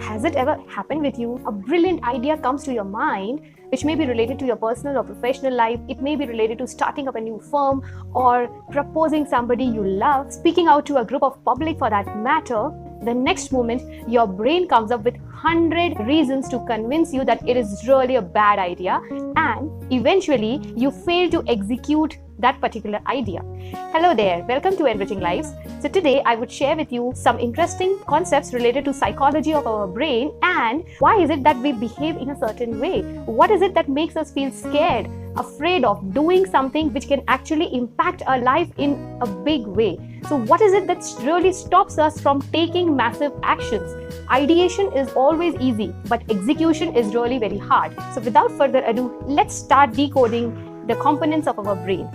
Has it ever happened with you? A brilliant idea comes to your mind, which may be related to your personal or professional life. It may be related to starting up a new firm or proposing somebody you love, speaking out to a group of public for that matter. The next moment, your brain comes up with 100 reasons to convince you that it is really a bad idea, and eventually you fail to execute that particular idea. Hello there, welcome to Enriching Lives. So today I would share with you some interesting concepts related to psychology of our brain and why is it that we behave in a certain way? What is it that makes us feel scared, afraid of doing something which can actually impact our life in a big way? So what is it that really stops us from taking massive actions? Ideation is always easy, but execution is really very hard. So without further ado, let's start decoding the components of our brain.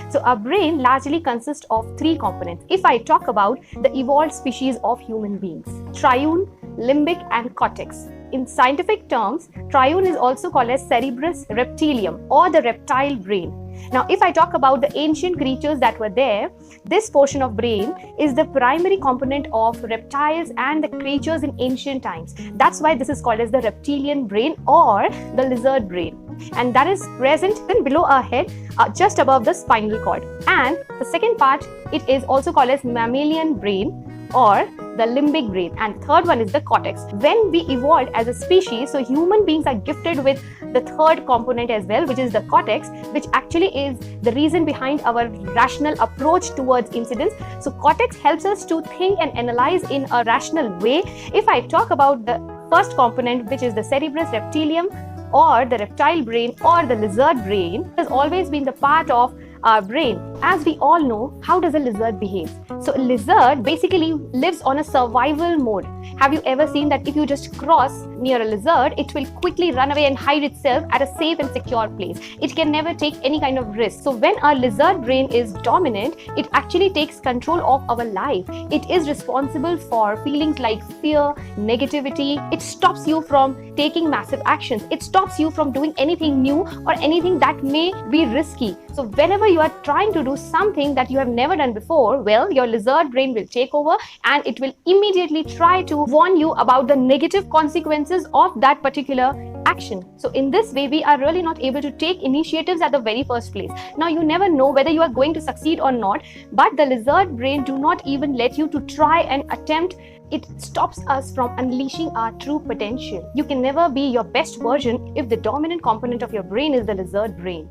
So our brain largely consists of three components. If I talk about the evolved species of human beings, Triune, Limbic and Cortex. In scientific terms, Triune is also called as cerebrum reptilium or the reptile brain. Now, if I talk about the ancient creatures that were there, this portion of brain is the primary component of reptiles and the creatures in ancient times. That's why this is called as the reptilian brain or the lizard brain. And that is present then below our head, just above the spinal cord. And the second part, it is also called as mammalian brain or the limbic brain, and third one is the cortex. When we evolved as a species, so human beings are gifted with the third component as well, which is the cortex, which actually is the reason behind our rational approach towards incidents. So cortex helps us to think and analyze in a rational way. If I talk about the first component, which is the cerebrum reptilium or the reptile brain or the lizard brain, has always been the part of our brain. As we all know, how does a lizard behave? So a lizard basically lives on a survival mode. Have you ever seen that if you just cross near a lizard, it will quickly run away and hide itself at a safe and secure place. It can never take any kind of risk. So when our lizard brain is dominant, it actually takes control of our life. It is responsible for feelings like fear, negativity. It stops you from taking massive actions. It stops you from doing anything new or anything that may be risky. So whenever you are trying to do something that you have never done before, well, your lizard brain will take over and it will immediately try to warn you about the negative consequences of that particular action. So in this way, we are really not able to take initiatives at the very first place. Now, you never know whether you are going to succeed or not, but the lizard brain do not even let you to try and attempt. It stops us from unleashing our true potential. You can never be your best version if the dominant component of your brain is the lizard brain,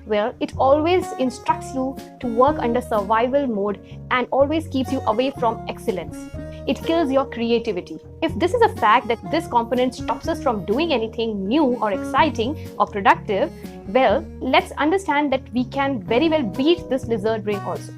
where it always instructs you to work under survival mode and always keeps you away from excellence. It kills your creativity. If this is a fact that this component stops us from doing anything new or exciting or productive, well, let's understand that we can very well beat this lizard brain also.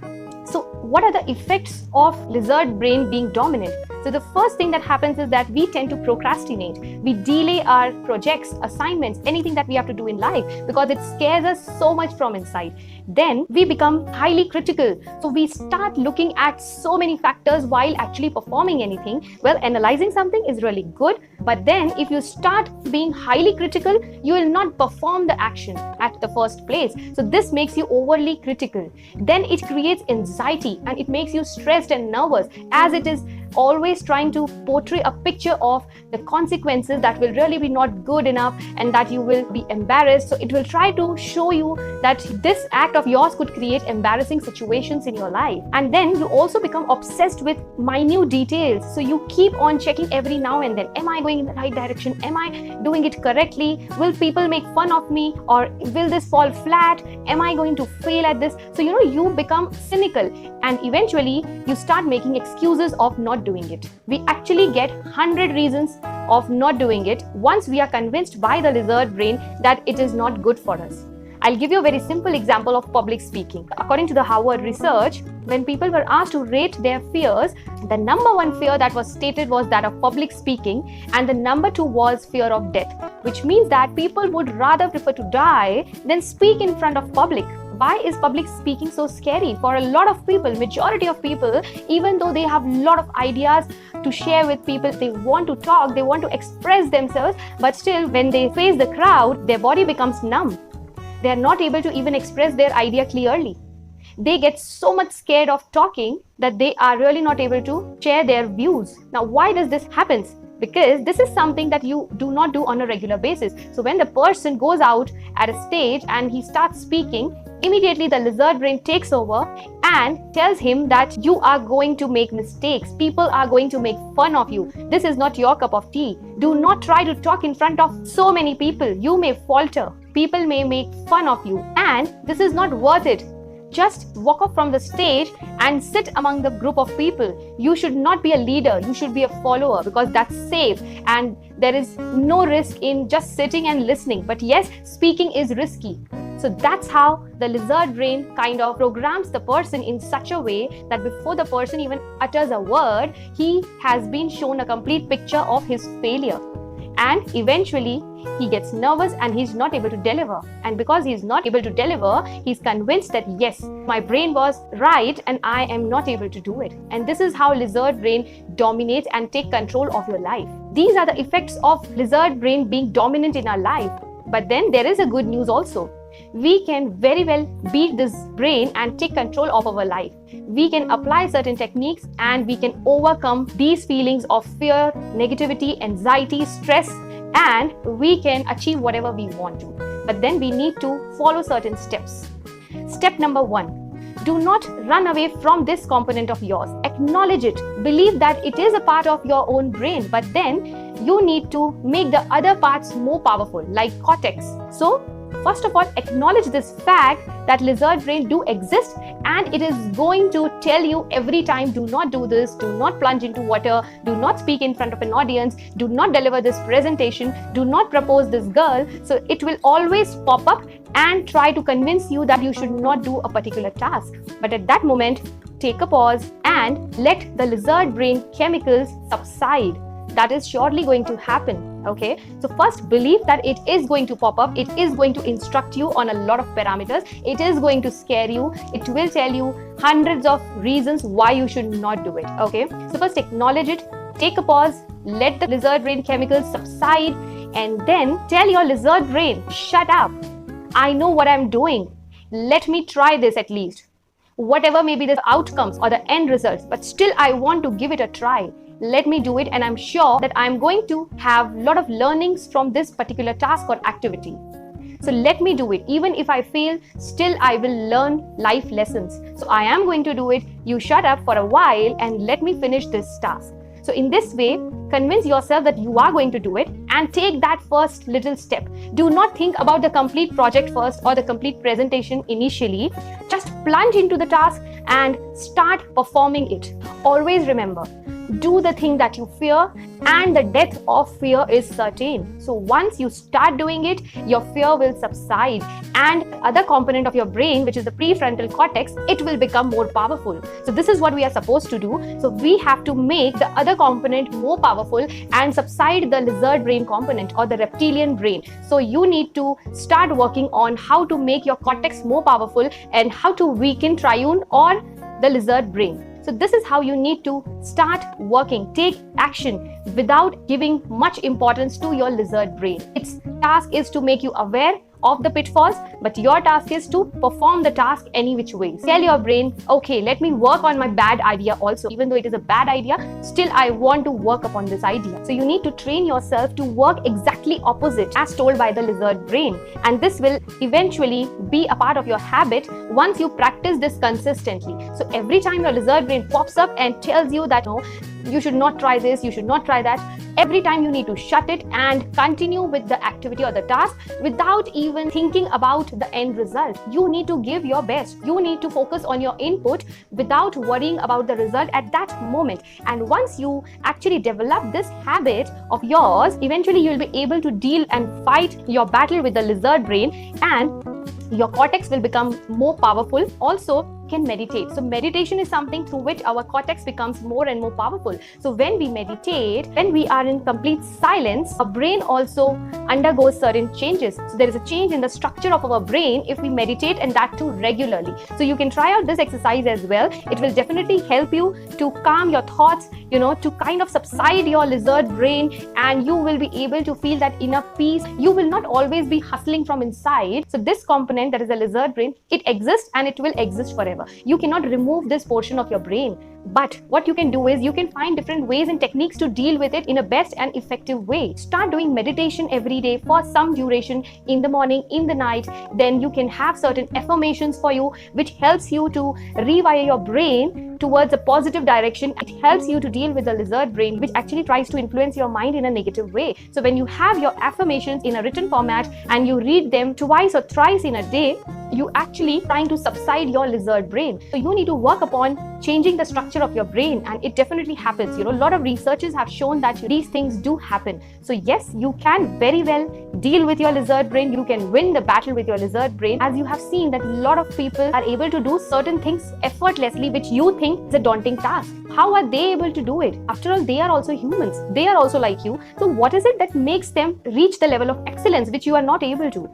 So what are the effects of lizard brain being dominant? So the first thing that happens is that we tend to procrastinate. We delay our projects, assignments, anything that we have to do in life because it scares us so much from inside. Then we become highly critical. So we start looking at so many factors while actually performing anything. Well, analyzing something is really good, but then if you start being highly critical, you will not perform the action at the first place. So this makes you overly critical. Then it creates anxiety and it makes you stressed and nervous, as it is always trying to portray a picture of the consequences that will really be not good enough and that you will be embarrassed. So it will try to show you that this act of yours could create embarrassing situations in your life. And then you also become obsessed with minute details. So you keep on checking every now and then. Am I going in the right direction? Am I doing it correctly? Will people make fun of me? Or will this fall flat? Am I going to fail at this? So you become cynical and eventually you start making excuses of not doing it. We actually get 100 reasons of not doing it once we are convinced by the lizard brain that it is not good for us. I'll give you a very simple example of public speaking. According to the Harvard research, when people were asked to rate their fears, the number one fear that was stated was that of public speaking, and the number two was fear of death, which means that people would rather prefer to die than speak in front of public. Why is public speaking so scary? For a lot of people, majority of people, even though they have a lot of ideas to share with people, they want to talk, they want to express themselves, but still when they face the crowd, their body becomes numb. They are not able to even express their idea clearly. They get so much scared of talking that they are really not able to share their views. Now, why does this happen? because this is something that you do not do on a regular basis. So when the person goes out at a stage and he starts speaking, immediately the lizard brain takes over and tells him that you are going to make mistakes. People are going to make fun of you. This is not your cup of tea. Do not try to talk in front of so many people. You may falter. People may make fun of you, and this is not worth it. Just walk off from the stage and sit among the group of people. You should not be a leader. You should be a follower, because that's safe and there is no risk in just sitting and listening. But yes, speaking is risky. So that's how the lizard brain kind of programs the person in such a way that before the person even utters a word, he has been shown a complete picture of his failure. And eventually he gets nervous and he's not able to deliver. And because he's not able to deliver, he's convinced that yes, my brain was right and I am not able to do it. And this is how lizard brain dominates and take control of your life. These are the effects of lizard brain being dominant in our life. But then there is a good news also. We can very well beat this brain and take control of our life. We can apply certain techniques and we can overcome these feelings of fear, negativity, anxiety, stress, and we can achieve whatever we want to. But then we need to follow certain steps. Step number 1. Do not run away from this component of yours. Acknowledge it. Believe that it is a part of your own brain, but then you need to make the other parts more powerful, like cortex. So, first of all, acknowledge this fact that lizard brain do exist, and it is going to tell you every time, do not do this, do not plunge into water, do not speak in front of an audience, do not deliver this presentation, do not propose this girl. So it will always pop up and try to convince you that you should not do a particular task. But at that moment, take a pause and let the lizard brain chemicals subside. That is surely going to happen. Okay, so first believe that it is going to pop up, it is going to instruct you on a lot of parameters, it is going to scare you, it will tell you hundreds of reasons why you should not do it. Okay, so first acknowledge it, take a pause, let the lizard brain chemicals subside, and then tell your lizard brain, shut up, I know what I'm doing, let me try this at least. Whatever may be the outcomes or the end results, but still I want to give it a try. Let me do it, and I'm sure that I'm going to have a lot of learnings from this particular task or activity. So let me do it. Even if I fail, still I will learn life lessons. So I am going to do it. You shut up for a while and let me finish this task. So in this way, convince yourself that you are going to do it and take that first little step. Do not think about the complete project first or the complete presentation initially. Just plunge into the task and start performing it. Always remember, do the thing that you fear, and the death of fear is certain. So once you start doing it, your fear will subside, and other component of your brain, which is the prefrontal cortex, it will become more powerful. So this is what we are supposed to do. So we have to make the other component more powerful and subside the lizard brain component or the reptilian brain. So you need to start working on how to make your cortex more powerful and how to weaken triune or the lizard brain. So this is how you need to start working. Take action without giving much importance to your lizard brain. Its task is to make you aware of the pitfalls, but your task is to perform the task any which way. Tell your brain, okay, let me work on my bad idea also. Even though it is a bad idea, still I want to work upon this idea. So you need to train yourself to work exactly opposite as told by the lizard brain. And this will eventually be a part of your habit once you practice this consistently. So every time your lizard brain pops up and tells you that, no, you should not try this, you should not try that, every time you need to shut it and continue with the activity or the task without even thinking about the end result. You need to give your best. You need to focus on your input without worrying about the result at that moment. And once you actually develop this habit of yours, eventually you'll be able to deal and fight your battle with the lizard brain, and your cortex will become more powerful. Also, can meditate. So meditation is something through which our cortex becomes more and more powerful. So when we meditate, when we are in complete silence, our brain also undergoes certain changes. So there is a change in the structure of our brain if we meditate, and that too regularly. So you can try out this exercise as well. It will definitely help you to calm your thoughts, to kind of subside your lizard brain, and you will be able to feel that inner peace. You will not always be hustling from inside. So this component, that is a lizard brain, it exists and it will exist forever. forever. You cannot remove this portion of your brain. But what you can do is you can find different ways and techniques to deal with it in a best and effective way. Start doing meditation every day for some duration, in the morning, in the night. Then you can have certain affirmations for you, which helps you to rewire your brain towards a positive direction. It helps you to deal with the lizard brain, which actually tries to influence your mind in a negative way. So when you have your affirmations in a written format and you read them twice or thrice in a day, you actually trying to subside your lizard brain. So you need to work upon changing the structure of your brain, and it definitely happens. A lot of researchers have shown that these things do happen. So yes, you can very well deal with your lizard brain. You can win the battle with your lizard brain, as you have seen that a lot of people are able to do certain things effortlessly, which you think is a daunting task. How are they able to do it? After all, they are also humans. They are also like you. So what is it that makes them reach the level of excellence which you are not able to?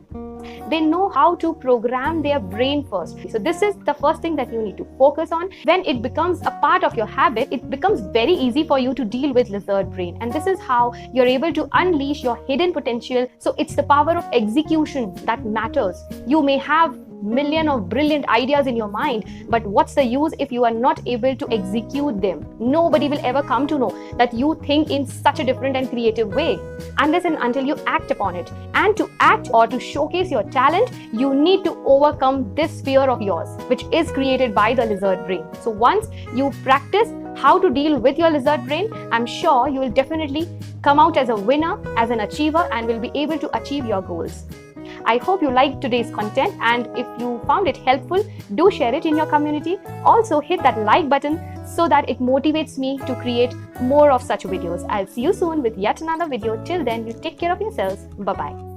They know how to program their brain first. So this is the first thing that you need to focus on. When it becomes a part of your habit, it becomes very easy for you to deal with lizard brain. And this is how you're able to unleash your hidden potential. So it's the power of execution that matters. You may have million of brilliant ideas in your mind, but what's the use if you are not able to execute them? Nobody will ever come to know that you think in such a different and creative way, unless and until you act upon it. And to act or to showcase your talent, you need to overcome this fear of yours, which is created by the lizard brain. So once you practice how to deal with your lizard brain, I'm sure you will definitely come out as a winner, as an achiever, and will be able to achieve your goals. I hope you liked today's content, and if you found it helpful, do share it in your community. Also hit that like button so that it motivates me to create more of such videos. I'll see you soon with yet another video. Till then, you take care of yourselves. Bye-bye.